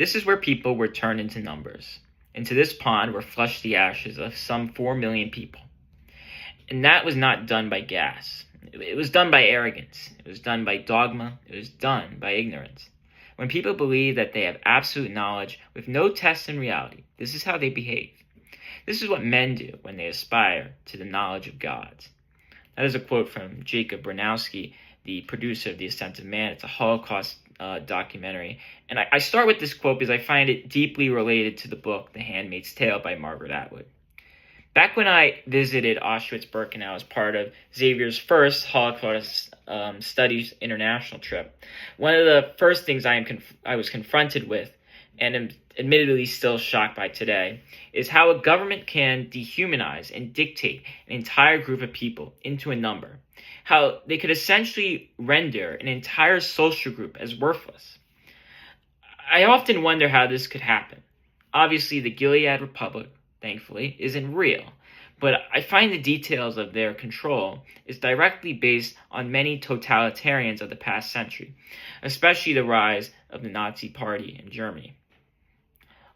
This is where people were turned into numbers. Into this pond were flushed the ashes of some 4 million people. And that was not done by gas. It was done by arrogance. It was done by dogma. It was done by ignorance. When people believe that they have absolute knowledge with no test in reality, this is how they behave. This is what men do when they aspire to the knowledge of God. That is a quote from Jacob Bronowski, the producer of The Ascent of Man. It's a Holocaust documentary. And I start with this quote because I find it deeply related to the book, The Handmaid's Tale by Margaret Atwood. Back when I visited Auschwitz-Birkenau as part of Xavier's first Holocaust Studies International trip, one of the first things I was confronted with, and am admittedly still shocked by today, is how a government can dehumanize and dictate an entire group of people into a number. How they could essentially render an entire social group as worthless. I often wonder how this could happen. Obviously, the Gilead Republic, thankfully, isn't real, but I find the details of their control is directly based on many totalitarians of the past century, especially the rise of the Nazi Party in Germany.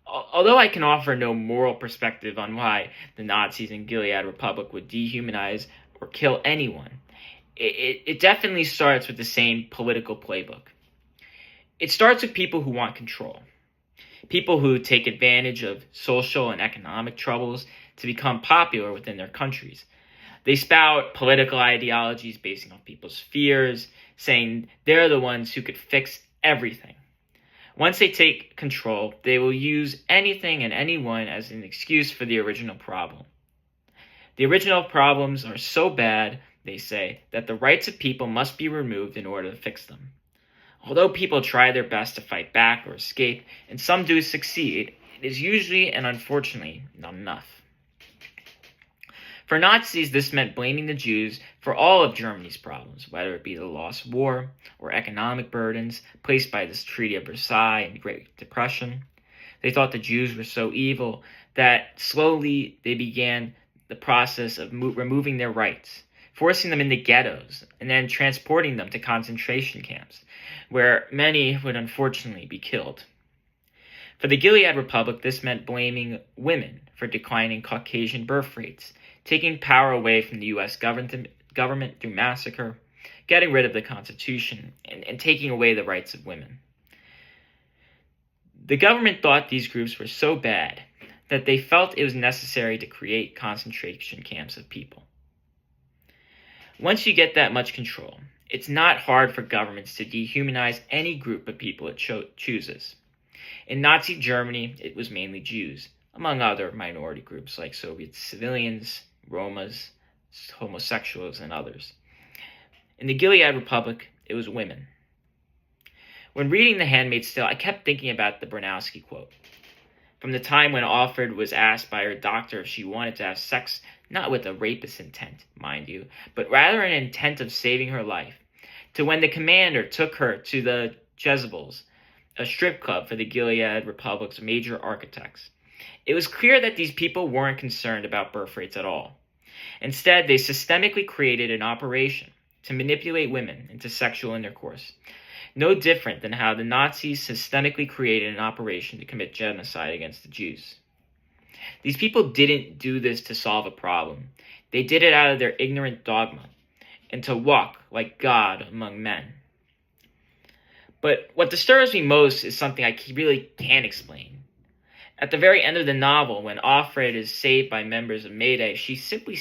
Although I can offer no moral perspective on why the Nazis in Gilead Republic would dehumanize or kill anyone, it definitely starts with the same political playbook. It starts with people who want control. People who take advantage of social and economic troubles to become popular within their countries. They spout political ideologies based on people's fears, saying they're the ones who could fix everything. Once they take control, they will use anything and anyone as an excuse for the original problem. The original problems are so bad, they say, that the rights of people must be removed in order to fix them. Although people try their best to fight back or escape, and some do succeed, it is usually and unfortunately not enough. For Nazis, this meant blaming the Jews for all of Germany's problems, whether it be the lost war or economic burdens placed by this Treaty of Versailles and the Great Depression. They thought the Jews were so evil that slowly they began the process of removing their rights, forcing them into ghettos, and then transporting them to concentration camps, where many would unfortunately be killed. For the Gilead Republic, this meant blaming women for declining Caucasian birth rates, taking power away from the U.S. government through massacre, getting rid of the Constitution, and taking away the rights of women. The government thought these groups were so bad that they felt it was necessary to create concentration camps of people. Once you get that much control, it's not hard for governments to dehumanize any group of people it chooses. In Nazi Germany, it was mainly Jews, among other minority groups like Soviet civilians, Romas, homosexuals, and others. In the Gilead Republic, it was women. When reading The Handmaid's Tale, I kept thinking about the Bronowski quote. From the time when Alfred was asked by her doctor if she wanted to have sex, not with a rapist intent, mind you, but rather an intent of saving her life, to when the commander took her to the Jezebels, a strip club for the Gilead Republic's major architects. It was clear that these people weren't concerned about birth rates at all. Instead, they systemically created an operation to manipulate women into sexual intercourse, no different than how the Nazis systemically created an operation to commit genocide against the Jews. These people didn't do this to solve a problem. They did it out of their ignorant dogma and to walk like God among men. But what disturbs me most is something I really can't explain. At the very end of the novel, when Alfred is saved by members of Mayday, she simply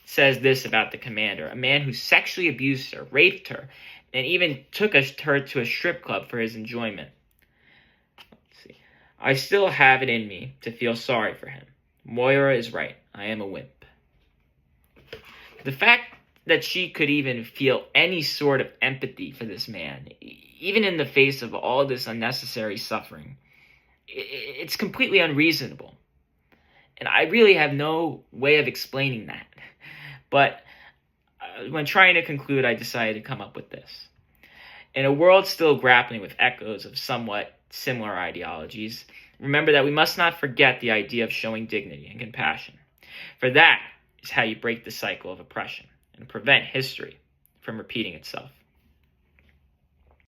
says this about the commander, a man who sexually abused her, raped her, and even took her to a strip club for his enjoyment. I still have it in me to feel sorry for him. Moira is right. I am a wimp. The fact that she could even feel any sort of empathy for this man, even in the face of all this unnecessary suffering, it's completely unreasonable. And I really have no way of explaining that. But when trying to conclude, I decided to come up with this. In a world still grappling with echoes of somewhat similar ideologies, remember that we must not forget the idea of showing dignity and compassion. For that is how you break the cycle of oppression and prevent history from repeating itself.